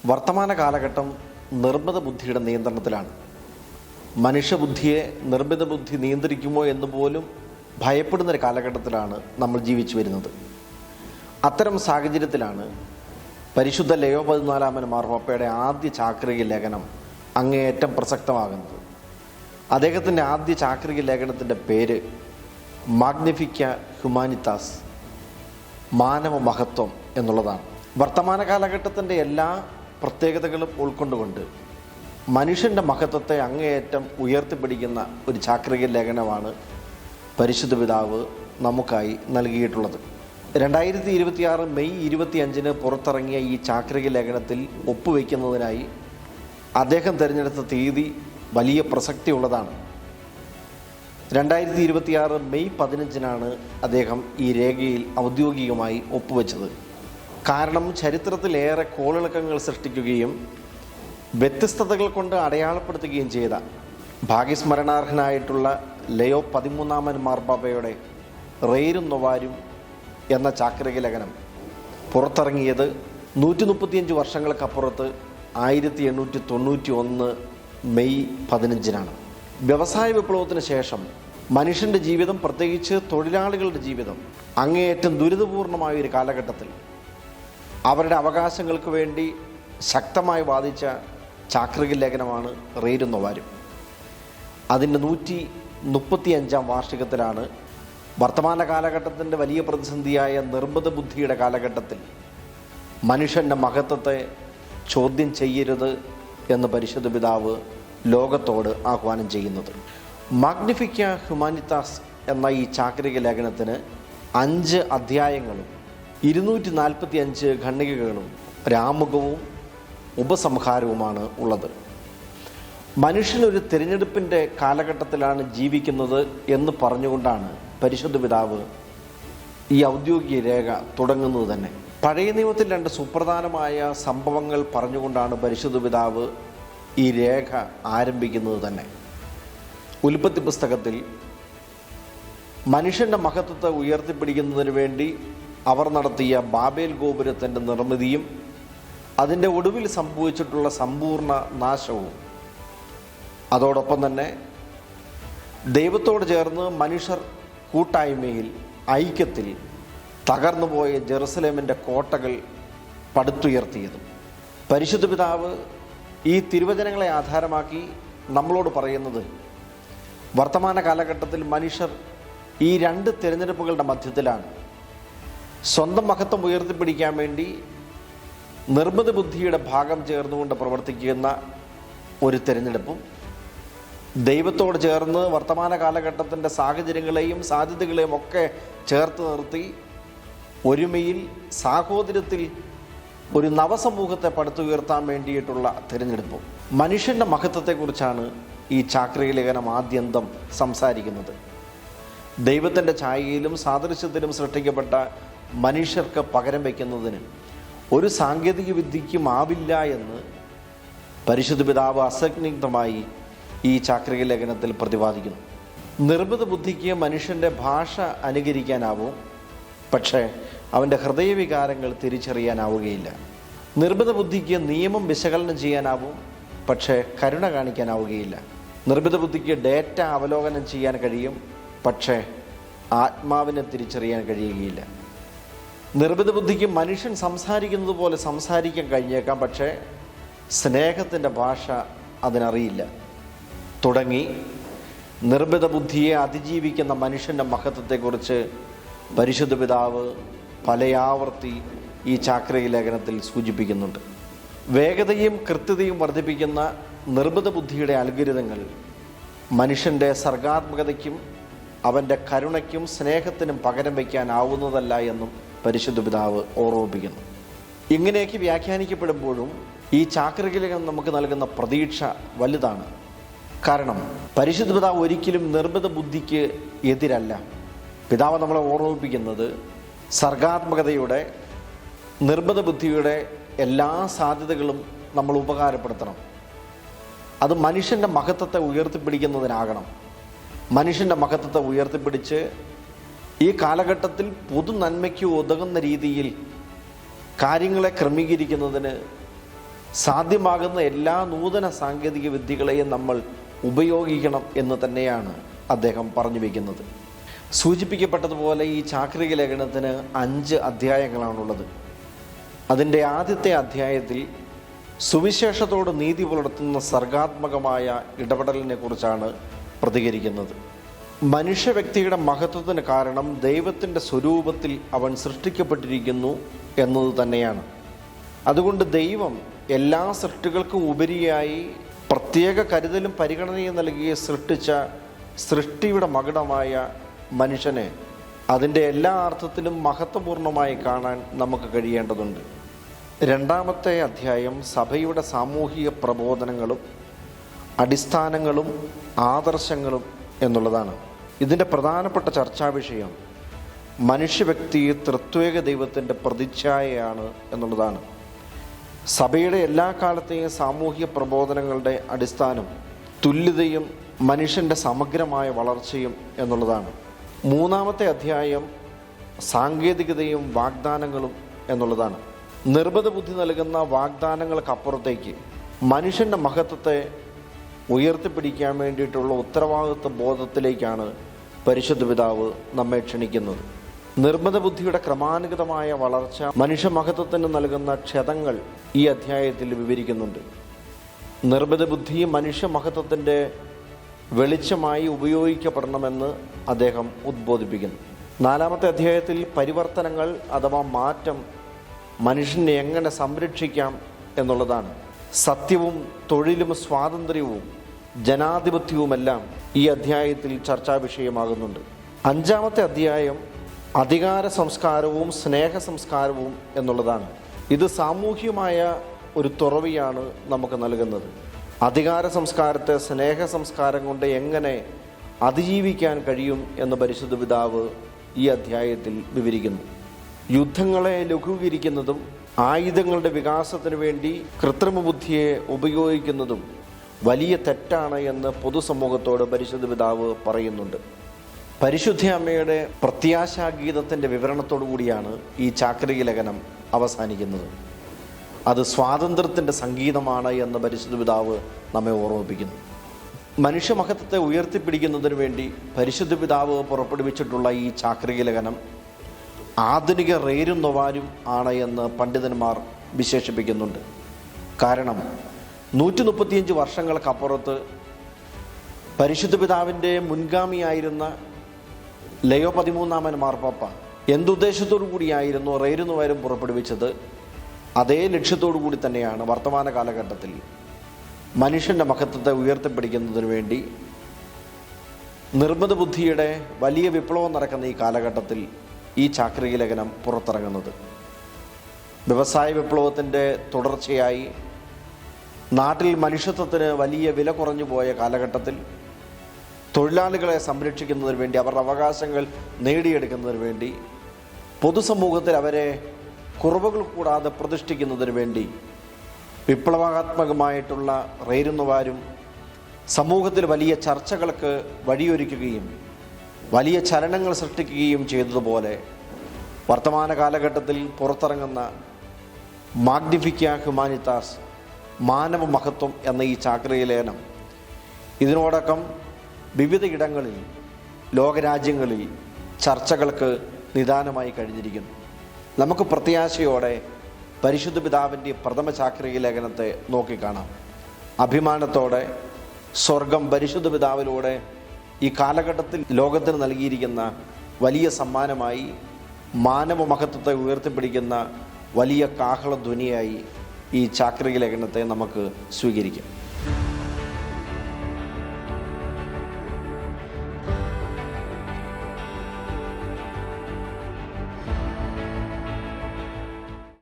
വർത്തമാന കാലഘട്ടം നിർമ്മിത ബുദ്ധിയുടെ നിയന്ത്രണത്തിലാണ്. മനുഷ്യബുദ്ധിയെ നിർമ്മിത ബുദ്ധി നിയന്ത്രിക്കുമോ എന്ന് പോലും ഭയപ്പെടുന്നൊരു കാലഘട്ടത്തിലാണ് നമ്മൾ ജീവിച്ചു വരുന്നത്. അത്തരം സാഹചര്യത്തിലാണ് പരിശുദ്ധ ലയോ 14 മാർപ്പാപ്പയുടെ ആദ്യ ചാക്രിക ലേഖനം അങ്ങേയറ്റം പ്രസക്തമാകുന്നത്. അദ്ദേഹത്തിൻ്റെ ആദ്യ ചാക്രിക ലേഖനത്തിൻ്റെ പേര് മാഗ്നിഫിക്ക ഹ്യൂമാനിത്താസ്, മാനവ മഹത്വം എന്നുള്ളതാണ്. വർത്തമാന കാലഘട്ടത്തിൻ്റെ എല്ലാ പ്രത്യേകതകളും ഉൾക്കൊണ്ടുകൊണ്ട് മനുഷ്യൻ്റെ മഹത്വത്തെ അങ്ങേയറ്റം ഉയർത്തിപ്പിടിക്കുന്ന ഒരു ചാക്രിക ലേഖനമാണ് പരിശുദ്ധ പിതാവ് നമുക്കായി നൽകിയിട്ടുള്ളത്. 2026 മെയ് 25 പുറത്തിറങ്ങിയ ഈ ചാക്രിക ലേഖനത്തിൽ ഒപ്പുവെക്കുന്നതിനായി അദ്ദേഹം തിരഞ്ഞെടുത്ത തീയതി വലിയ പ്രസക്തിയുള്ളതാണ്. 2026 മെയ് 15 അദ്ദേഹം ഈ രേഖയിൽ ഔദ്യോഗികമായി ഒപ്പുവെച്ചത്. കാരണം ചരിത്രത്തിലേറെ കോളിളക്കങ്ങൾ സൃഷ്ടിക്കുകയും വ്യത്യസ്തതകൾ കൊണ്ട് അടയാളപ്പെടുത്തുകയും ചെയ്ത ഭാഗ്യസ്മരണാർഹനായിട്ടുള്ള ലയോ 13 മാർപ്പാപ്പയുടെ റെയിരും നൊവാരും എന്ന ചാക്രിക ലേഖനം പുറത്തിറങ്ങിയത് 135 വർഷങ്ങൾക്കപ്പുറത്ത് 1891 മെയ് 15 വ്യവസായ വിപ്ലവത്തിന് ശേഷം മനുഷ്യൻ്റെ ജീവിതം, പ്രത്യേകിച്ച് തൊഴിലാളികളുടെ ജീവിതം അങ്ങേയറ്റം ദുരിതപൂർണമായൊരു കാലഘട്ടത്തിൽ അവരുടെ അവകാശങ്ങൾക്ക് വേണ്ടി ശക്തമായി വാദിച്ച ചാക്രിക ലേഖനമാണ് റെയിരും നൊവാരും. അതിൻ്റെ 135 വാർഷികത്തിലാണ് വർത്തമാന കാലഘട്ടത്തിൻ്റെ വലിയ പ്രതിസന്ധിയായ നിർമ്മിത ബുദ്ധിയുടെ കാലഘട്ടത്തിൽ മനുഷ്യൻ്റെ മഹത്വത്തെ ചോദ്യം ചെയ്യരുത് എന്ന് പരിശുദ്ധ പിതാവ് ലോകത്തോട് ആഹ്വാനം ചെയ്യുന്നത്. മാഗ്നിഫിക്ക ഹ്യൂമാനിത്താസ് എന്ന ഈ ചാക്രിക ലേഖനത്തിന് 5 അധ്യായങ്ങളും 245 ഖണ്ഡികകളും രാമുഖവും ഉപസംഹാരവുമാണ് ഉള്ളത്. മനുഷ്യനൊരു തിരഞ്ഞെടുപ്പിൻ്റെ കാലഘട്ടത്തിലാണ് ജീവിക്കുന്നത് എന്ന് പറഞ്ഞുകൊണ്ടാണ് പരിശുദ്ധ പിതാവ് ഈ ഔദ്യോഗിക രേഖ തുടങ്ങുന്നത് തന്നെ. പഴയ നിയമത്തിൽ 2 സുപ്രധാനമായ സംഭവങ്ങൾ പറഞ്ഞുകൊണ്ടാണ് പരിശുദ്ധ പിതാവ് ഈ രേഖ ആരംഭിക്കുന്നത് തന്നെ. ഉൽപ്പത്തി പുസ്തകത്തിൽ മനുഷ്യൻ്റെ മഹത്വത്തെ ഉയർത്തിപ്പിടിക്കുന്നതിന് വേണ്ടി അവർ നടത്തിയ ബാബേൽ ഗോപുരത്തിൻ്റെ നിർമ്മിതിയും അതിൻ്റെ ഒടുവിൽ സംഭവിച്ചിട്ടുള്ള സമ്പൂർണ്ണ നാശവും, അതോടൊപ്പം തന്നെ ദൈവത്തോട് ചേർന്ന് മനുഷ്യർ കൂട്ടായ്മയിൽ ഐക്യത്തിൽ തകർന്നുപോയ ജെറുസലേമിൻ്റെ കോട്ടകൾ പടുത്തുയർത്തിയതും. പരിശുദ്ധ പിതാവ് ഈ തിരുവചനങ്ങളെ ആധാരമാക്കി നമ്മളോട് പറയുന്നത് വർത്തമാന കാലഘട്ടത്തിൽ മനുഷ്യർ ഈ 2 തിരഞ്ഞെടുപ്പുകളുടെ മധ്യത്തിലാണ്. സ്വന്തം മഹത്വം ഉയർത്തിപ്പിടിക്കാൻ വേണ്ടി നിർമ്മിത ബുദ്ധിയുടെ ഭാഗം ചേർന്നുകൊണ്ട് പ്രവർത്തിക്കുന്ന ഒരു തിരഞ്ഞെടുപ്പും, ദൈവത്തോട് ചേർന്ന് വർത്തമാന കാലഘട്ടത്തിൻ്റെ സാഹചര്യങ്ങളെയും സാധ്യതകളെയും ഒക്കെ ചേർത്ത് നിർത്തി ഒരുമയിൽ സാഹോദര്യത്തിൽ ഒരു നവസമൂഹത്തെ പടുത്തുയർത്താൻ വേണ്ടിയിട്ടുള്ള തിരഞ്ഞെടുപ്പും. മനുഷ്യൻ്റെ മഹത്വത്തെക്കുറിച്ചാണ് ഈ ചാക്രിക ലേഖനം ആദ്യന്തം സംസാരിക്കുന്നത്. ദൈവത്തിൻ്റെ ഛായയിലും സാദൃശ്യത്തിലും സൃഷ്ടിക്കപ്പെട്ട മനുഷ്യർക്ക് പകരം വയ്ക്കുന്നതിന് ഒരു സാങ്കേതിക വിദ്യയ്ക്കും ആവില്ല എന്ന് പരിശുദ്ധ പിതാവ് അസന്നിഗ്ധമായി ഈ ചാക്രിക ലേഖനത്തിൽ പ്രതിപാദിക്കുന്നു. നിർമ്മിത ബുദ്ധിക്ക് മനുഷ്യൻ്റെ ഭാഷ അനുകരിക്കാനാവും, പക്ഷേ അവൻ്റെ ഹൃദയവികാരങ്ങൾ തിരിച്ചറിയാനാവുകയില്ല. നിർമ്മിത ബുദ്ധിക്ക് നിയമം വിശകലനം ചെയ്യാനാവും, പക്ഷേ കരുണ കാണിക്കാനാവുകയില്ല. നിർമ്മിത ബുദ്ധിക്ക് ഡേറ്റ അവലോകനം ചെയ്യാൻ കഴിയും, പക്ഷേ ആത്മാവിനെ തിരിച്ചറിയാൻ കഴിയുകയില്ല. നിർമ്മിത ബുദ്ധിക്ക് മനുഷ്യൻ സംസാരിക്കുന്നത് പോലെ സംസാരിക്കാൻ കഴിഞ്ഞേക്കാം, പക്ഷേ സ്നേഹത്തിൻ്റെ ഭാഷ അതിനറിയില്ല. തുടങ്ങി നിർമ്മിത ബുദ്ധിയെ അതിജീവിക്കുന്ന മനുഷ്യൻ്റെ മഹത്വത്തെക്കുറിച്ച് പരിശുദ്ധ പിതാവ് പലയാവർത്തി ഈ ചാക്രിക ലേഖനത്തിൽ സൂചിപ്പിക്കുന്നുണ്ട്. വേഗതയും കൃത്യതയും വർദ്ധിപ്പിക്കുന്ന നിർമ്മിത ബുദ്ധിയുടെ അൽഗരിതങ്ങൾ മനുഷ്യൻ്റെ സർഗാത്മകതയ്ക്കും അവൻ്റെ കരുണയ്ക്കും സ്നേഹത്തിനും പകരം വയ്ക്കാനാവുന്നതല്ല എന്നും പരിശുദ്ധ പിതാവ് ഓർമ്മിപ്പിക്കുന്നു. ഇങ്ങനെയൊക്കെ വ്യാഖ്യാനിക്കപ്പെടുമ്പോഴും ഈ ചാക്രിക ലേഖനം നമുക്ക് നൽകുന്ന പ്രതീക്ഷ വലുതാണ്. കാരണം പരിശുദ്ധ പിതാവ് ഒരിക്കലും നിർമ്മിത ബുദ്ധിക്ക് എതിരല്ല. പിതാവ് നമ്മളെ ഓർമ്മിപ്പിക്കുന്നത് സർഗാത്മകതയുടെ, നിർമ്മിത ബുദ്ധിയുടെ എല്ലാ സാധ്യതകളും നമ്മൾ ഉപകാരപ്പെടുത്തണം. അത് മനുഷ്യൻ്റെ മഹത്വത്തെ ഉയർത്തിപ്പിടിക്കുന്നതിനാകണം. മനുഷ്യൻ്റെ മഹത്വത്തെ ഉയർത്തിപ്പിടിച്ച് ഈ കാലഘട്ടത്തിൽ പൊതു നന്മയ്ക്ക് ഉതകുന്ന രീതിയിൽ കാര്യങ്ങളെ ക്രമീകരിക്കുന്നതിന് സാധ്യമാകുന്ന എല്ലാ നൂതന സാങ്കേതിക വിദ്യകളെയും നമ്മൾ ഉപയോഗിക്കണം എന്ന് തന്നെയാണ് അദ്ദേഹം പറഞ്ഞു വയ്ക്കുന്നത്. സൂചിപ്പിക്കപ്പെട്ടതുപോലെ ഈ ചാക്രിക ലേഖനത്തിന് 5 അധ്യായങ്ങളാണുള്ളത്. അതിൻ്റെ ആദ്യത്തെ അധ്യായത്തിൽ സുവിശേഷത്തോട് നീതി പുലർത്തുന്ന സർഗാത്മകമായ ഇടപെടലിനെ കുറിച്ചാണ് പ്രതികരിക്കുന്നത്. മനുഷ്യ വ്യക്തിയുടെ മഹത്വത്തിന് കാരണം ദൈവത്തിൻ്റെ സ്വരൂപത്തിൽ അവൻ സൃഷ്ടിക്കപ്പെട്ടിരിക്കുന്നു എന്നത് തന്നെയാണ്. അതുകൊണ്ട് ദൈവം എല്ലാ സൃഷ്ടികൾക്കും ഉപരിയായി പ്രത്യേക കരുതലും പരിഗണനയും നൽകി സൃഷ്ടിച്ച സൃഷ്ടിയുടെ മകുടമായ മനുഷ്യനെ അതിൻ്റെ എല്ലാ അർത്ഥത്തിലും മഹത്വപൂർണമായി കാണാൻ നമുക്ക് കഴിയേണ്ടതുണ്ട്. രണ്ടാമത്തെ അധ്യായം സഭയുടെ സാമൂഹിക പ്രബോധനങ്ങളും അടിസ്ഥാനങ്ങളും ആദർശങ്ങളും എന്നുള്ളതാണ്. ഇതിൻ്റെ പ്രധാനപ്പെട്ട ചർച്ചാ വിഷയം മനുഷ്യ വ്യക്തി ത്രിത്വേക ദൈവത്തിൻ്റെ പ്രതിച്ഛായയാണ് എന്നുള്ളതാണ്. സഭയുടെ എല്ലാ കാലത്തെയും സാമൂഹിക പ്രബോധനങ്ങളുടെ അടിസ്ഥാനം തുല്യതയും മനുഷ്യൻ്റെ സമഗ്രമായ വളർച്ചയും എന്നുള്ളതാണ്. മൂന്നാമത്തെ അധ്യായം സാങ്കേതികതയും വാഗ്ദാനങ്ങളും എന്നുള്ളതാണ്. നിർബന്ധ ബുദ്ധി നൽകുന്ന വാഗ്ദാനങ്ങൾക്കപ്പുറത്തേക്ക് മനുഷ്യൻ്റെ മഹത്വത്തെ ഉയർത്തിപ്പിടിക്കാൻ വേണ്ടിയിട്ടുള്ള ഉത്തരവാദിത്വ ബോധത്തിലേക്കാണ് പരിശുദ്ധ പിതാവ് നമ്മെ ക്ഷണിക്കുന്നത്. നിർബന്ധ ബുദ്ധിയുടെ ക്രമാനുഗതമായ വളർച്ച മനുഷ്യ മഹത്വത്തിന് നൽകുന്ന ക്ഷതങ്ങൾ ഈ അധ്യായത്തിൽ വിവരിക്കുന്നുണ്ട്. നിർബന്ധ ബുദ്ധി മനുഷ്യ മഹത്വത്തിൻ്റെ വെളിച്ചമായി ഉപയോഗിക്കപ്പെടണമെന്ന് അദ്ദേഹം ഉദ്ബോധിപ്പിക്കുന്നു. നാലാമത്തെ അധ്യായത്തിൽ പരിവർത്തനങ്ങൾ അഥവാ മാറ്റം മനുഷ്യനെ എങ്ങനെ സംരക്ഷിക്കാം എന്നുള്ളതാണ്. സത്യവും തൊഴിലും സ്വാതന്ത്ര്യവും ജനാധിപത്യവുമെല്ലാം ഈ അധ്യായത്തിൽ ചർച്ചാ വിഷയമാകുന്നുണ്ട്. അഞ്ചാമത്തെ അധ്യായം അധികാര സംസ്കാരവും സ്നേഹ സംസ്കാരവും എന്നുള്ളതാണ്. ഇത് സാമൂഹ്യമായ ഒരു തുറവിയാണ് നമുക്ക് നൽകുന്നത്. അധികാര സംസ്കാരത്തെ സ്നേഹ സംസ്കാരം കൊണ്ട് എങ്ങനെ അതിജീവിക്കാൻ കഴിയും എന്ന് പരിശുദ്ധ പിതാവ് ഈ അധ്യായത്തിൽ വിവരിക്കുന്നു. യുദ്ധങ്ങളെ ലഘൂകരിക്കുന്നതും ആയുധങ്ങളുടെ വികാസത്തിന് വേണ്ടി കൃത്രിമ ബുദ്ധിയെ ഉപയോഗിക്കുന്നതും വലിയ തെറ്റാണ് എന്ന് പൊതുസമൂഹത്തോട് പരിശുദ്ധ പിതാവ് പറയുന്നുണ്ട്. പരിശുദ്ധ അമ്മയുടെ പ്രത്യാശാഗീതത്തിൻ്റെ വിവരണത്തോടു കൂടിയാണ് ഈ ചാക്രിക ലേഖനം അവസാനിക്കുന്നത്. അത് സ്വാതന്ത്ര്യത്തിൻ്റെ സംഗീതമാണ് എന്ന് പരിശുദ്ധ പിതാവ് നമ്മെ ഓർമ്മിപ്പിക്കുന്നു. മനുഷ്യമഹത്വത്തെ ഉയർത്തിപ്പിടിക്കുന്നതിന് വേണ്ടി പരിശുദ്ധ പിതാവ് പുറപ്പെടുവിച്ചിട്ടുള്ള ഈ ചാക്രിക ലേഖനം ആധുനിക റേരും നൊവാരും ആണ് എന്ന് പണ്ഡിതന്മാർ വിശേഷിപ്പിക്കുന്നുണ്ട്. കാരണം 135 വർഷങ്ങൾക്കപ്പുറത്ത് പരിശുദ്ധ പിതാവിൻ്റെ മുൻഗാമിയായിരുന്ന ലയോ 13 മാർപ്പാപ്പ എന്തുദ്ദേശത്തോടു കൂടിയായിരുന്നു റേരും നൊവാരും പുറപ്പെടുവിച്ചത്, അതേ ലക്ഷ്യത്തോടു കൂടി തന്നെയാണ് വർത്തമാന കാലഘട്ടത്തിൽ മനുഷ്യൻ്റെ മഹത്വത്തെ ഉയർത്തിപ്പിടിക്കുന്നതിന് വേണ്ടി നിർബന്ധ ബുദ്ധിയുടെ വലിയ വിപ്ലവം നടക്കുന്ന ഈ കാലഘട്ടത്തിൽ ഈ ചാക്രിക ലേഖനം പുറത്തിറങ്ങുന്നത്. വ്യവസായ വിപ്ലവത്തിൻ്റെ തുടർച്ചയായി നാട്ടിൽ മനുഷ്യത്വത്തിന് വലിയ വില കുറഞ്ഞു പോയ കാലഘട്ടത്തിൽ തൊഴിലാളികളെ സംരക്ഷിക്കുന്നതിന് വേണ്ടി അവരുടെ അവകാശങ്ങൾ നേടിയെടുക്കുന്നതിന് വേണ്ടി പൊതുസമൂഹത്തിൽ അവരെ കുറവുകൾ കൂടാതെ പ്രതിഷ്ഠിക്കുന്നതിന് വേണ്ടി വിപ്ലവാത്മകമായിട്ടുള്ള റേരും നൊവാരും സമൂഹത്തിൽ വലിയ ചർച്ചകൾക്ക് വഴിയൊരുക്കുകയും വലിയ ചലനങ്ങൾ സൃഷ്ടിക്കുകയും ചെയ്തതുപോലെ വർത്തമാന കാലഘട്ടത്തിൽ പുറത്തിറങ്ങുന്ന മാഗ്നിഫിക്ക ഹ്യൂമാനിറ്റാസ് മാനവ മഹത്വം എന്ന ഈ ചാക്രിക ലേഖനം ഇതിനോടകം വിവിധ ഇടങ്ങളിൽ ലോകരാജ്യങ്ങളിൽ ചർച്ചകൾക്ക് നിദാനമായി കഴിഞ്ഞിരിക്കുന്നു. നമുക്ക് പ്രത്യാശയോടെ പരിശുദ്ധ പിതാവിൻ്റെ പ്രഥമ ചാക്രിക ലേഖനത്തെ നോക്കിക്കാണാം. അഭിമാനത്തോടെ സ്വർഗം പരിശുദ്ധ പിതാവിലൂടെ ഈ കാലഘട്ടത്തിൽ ലോകത്തിന് നൽകിയിരിക്കുന്ന വലിയ സമ്മാനമായി മാനവ മഹത്വത്തെ ഉയർത്തിപ്പിടിക്കുന്ന വലിയ കാഹളധ്വനിയായി ഈ ചാക്രിക ലേഖനത്തെ നമുക്ക് സ്വീകരിക്കാം.